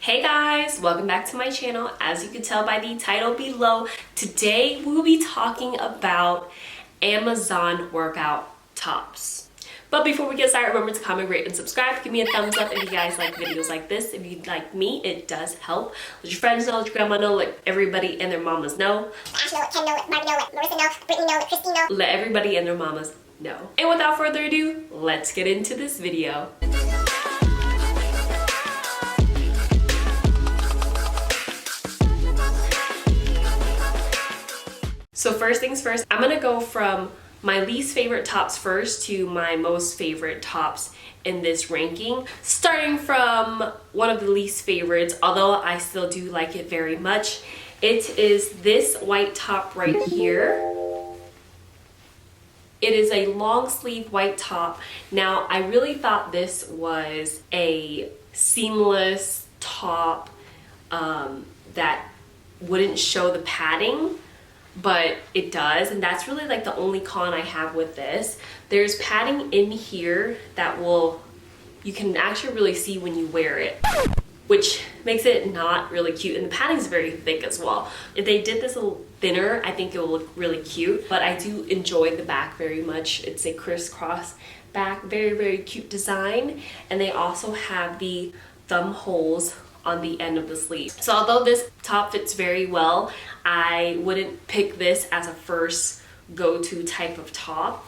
Hey guys, welcome back to my channel. As you can tell by the title below, today we will be talking about Amazon workout tops. But before we get started, remember to comment, rate, and subscribe. Give me a thumbs up if you guys like videos like this. If you like me, it does help. Let your friends know, let your grandma know, let everybody and their mamas know. Ash know, let Ken know, let Barbie know, let Marissa know, Brittany know, let Christy know. Let everybody and their mamas know. And without further ado, let's get into this video. So first things first, I'm gonna go from my least favorite tops first to my most favorite tops in this ranking. Starting from one of the least favorites, although I still do like it very much. It is this white top right here. It is a long sleeve white top. Now, I really thought this was a seamless top that wouldn't show the padding, but it does, and that's really like the only con I have with this. There's padding in here that you can actually really see when you wear it, which makes it not really cute, and the padding is very thick as well. If they did this a little thinner, I think it will look really cute, but I do enjoy the back very much. It's a crisscross back, very, very cute design, and they also have the thumb holes on the end of the sleeve. So although this top fits very well, I wouldn't pick this as a first go-to type of top,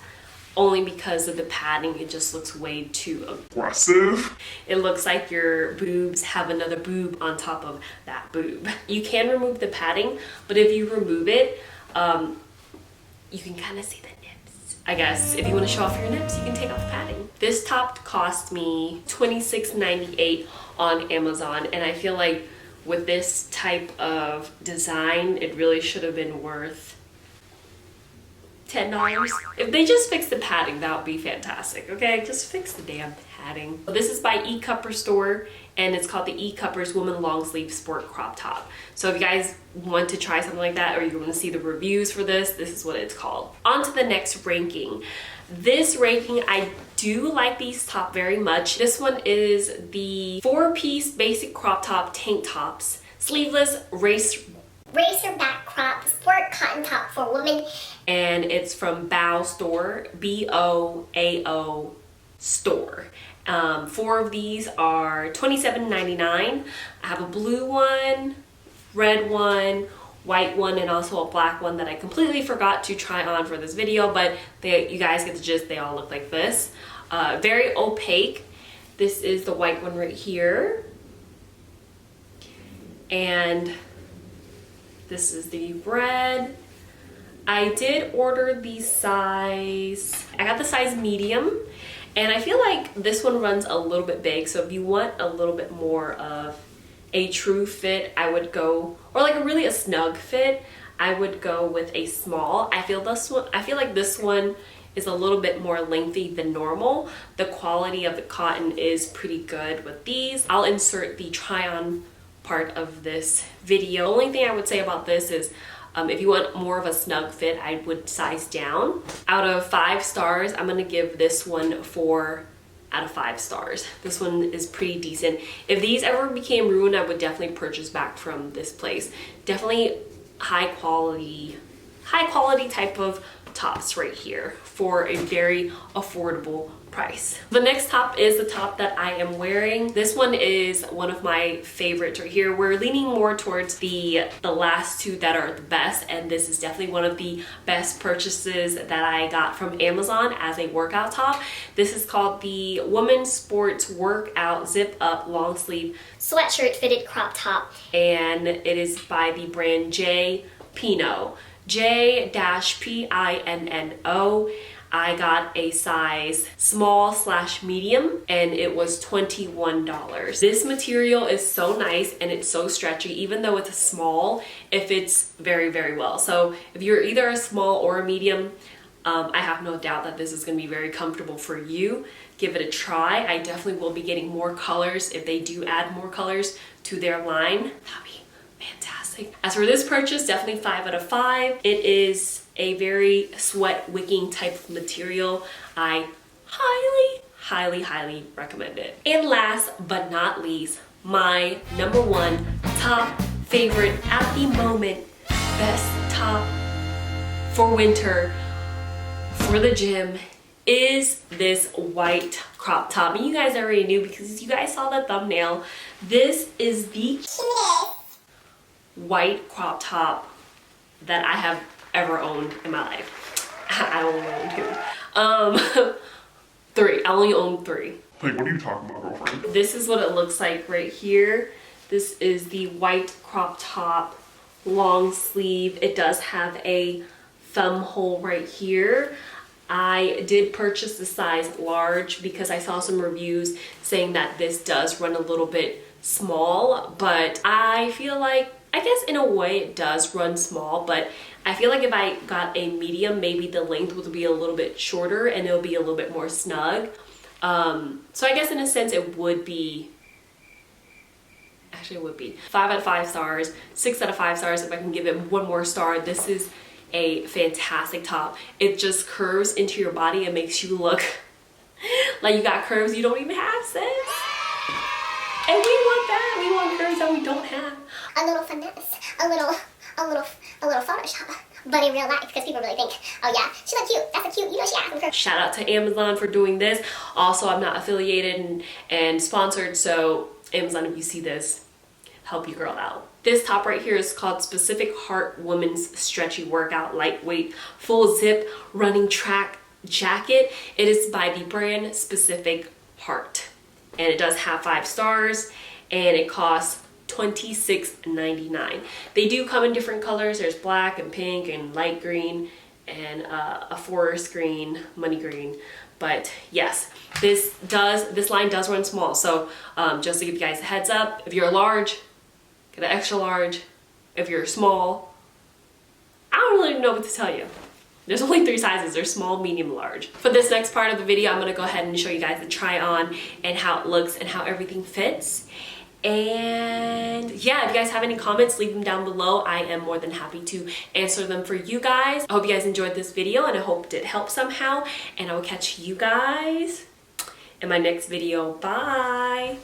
only because of the padding. It just looks way too aggressive. It looks like your boobs have another boob on top of that boob. You can remove the padding, but if you remove it, you can kind of see the nips. I guess if you want to show off your nips, you can take off the padding. This top cost me $26.98 on Amazon, and I feel like with this type of design, it really should have been worth $10. If they just fix the padding, that would be fantastic, okay? Just fix the damn padding. This is by eCupper Store, and it's called the eCuppers Woman Long Sleeve Sport Crop Top. So if you guys want to try something like that, or you want to see the reviews for this is what it's called. On to the next ranking. This ranking, I do like these top very much. This one is the 4-piece basic crop top tank tops, sleeveless racer Back crop sport cotton top for women. And it's from Bao Store, BOAO Store. 4 of these are $27.99. I have a blue one, red one, white one, and also a black one that I completely forgot to try on for this video, but you guys get the gist. They all look like this. Very opaque. This is the white one right here. And this is the red. I did order the size, I got the size medium, and I feel like this one runs a little bit big, so if you want a little bit more of a true fit, I would go, or like a snug fit, I would go with a small. I feel like this one is a little bit more lengthy than normal. The quality of the cotton is pretty good with these. I'll insert the try on part of this video. The only thing I would say about this is if you want more of a snug fit, I would size down. Out of 5 stars, I'm gonna give this one 4 out of 5 stars. This one is pretty decent. If these ever became ruined, I would definitely purchase back from this place. Definitely high quality type of tops right here for a very affordable price. The next top is the top that I am wearing. This one is one of my favorites right here. We're leaning more towards the last two that are the best, and this is definitely one of the best purchases that I got from Amazon as a workout top. This is called the Women's Sports Workout Zip Up Long Sleeve Sweatshirt fitted crop top. And it is by the brand J Pino. J-P-I-N-N-O. I got a size small/medium, and it was $21. This material is so nice and it's so stretchy. Even though it's a small, it fits very, very well. So if you're either a small or a medium, I have no doubt that this is going to be very comfortable for you. Give it a try. I definitely will be getting more colors if they do add more colors to their line. That'd be fantastic. As for this purchase, definitely 5 out of 5. It is a very sweat wicking type of material. I highly recommend it. And last but not least, my number one top favorite at the moment, best top for winter for the gym is this white crop top. And you guys already knew because you guys saw the thumbnail. This is the white crop top that I have ever owned in my life. I only own 2. 3. I only own 3. Like, what are you talking about, girlfriend? This is what it looks like right here. This is the white crop top, long sleeve. It does have a thumb hole right here. I did purchase the size large because I saw some reviews saying that this does run a little bit small, but I feel like, I guess in a way it does run small, but I feel like if I got a medium, maybe the length would be a little bit shorter and it'll be a little bit more snug. So I guess in a sense it would be, actually it would be 5 out of 5 stars, 6 out of 5 stars if I can give it one more star. This is a fantastic top. It just curves into your body and makes you look like you got curves you don't even have, sis. And we want that. We want curves that we don't have. A little finesse, a little Photoshop, but in real life, because people really think, oh yeah, she looks cute, that's a cute, you know, she has some curves. Shout out to Amazon for doing this. Also, I'm not affiliated and sponsored, so Amazon, if you see this, help your girl out. This top right here is called Specific Heart Women's Stretchy Workout Lightweight Full Zip Running Track Jacket. It is by the brand Specific Heart, and it does have 5 stars, and it costs $26.99. They do come in different colors. There's black and pink and light green and a forest green, money green. But yes, this line does run small. So just to give you guys a heads up, if you're a large, get an extra large. If you're small, I don't really know what to tell you. There's only 3 sizes. There's small, medium, large. For this next part of the video, I'm gonna go ahead and show you guys the try on and how it looks and how everything fits. And yeah, if you guys have any comments, leave them down below. I am more than happy to answer them for you guys. I hope you guys enjoyed this video and I hope it did help somehow. And I will catch you guys in my next video. Bye.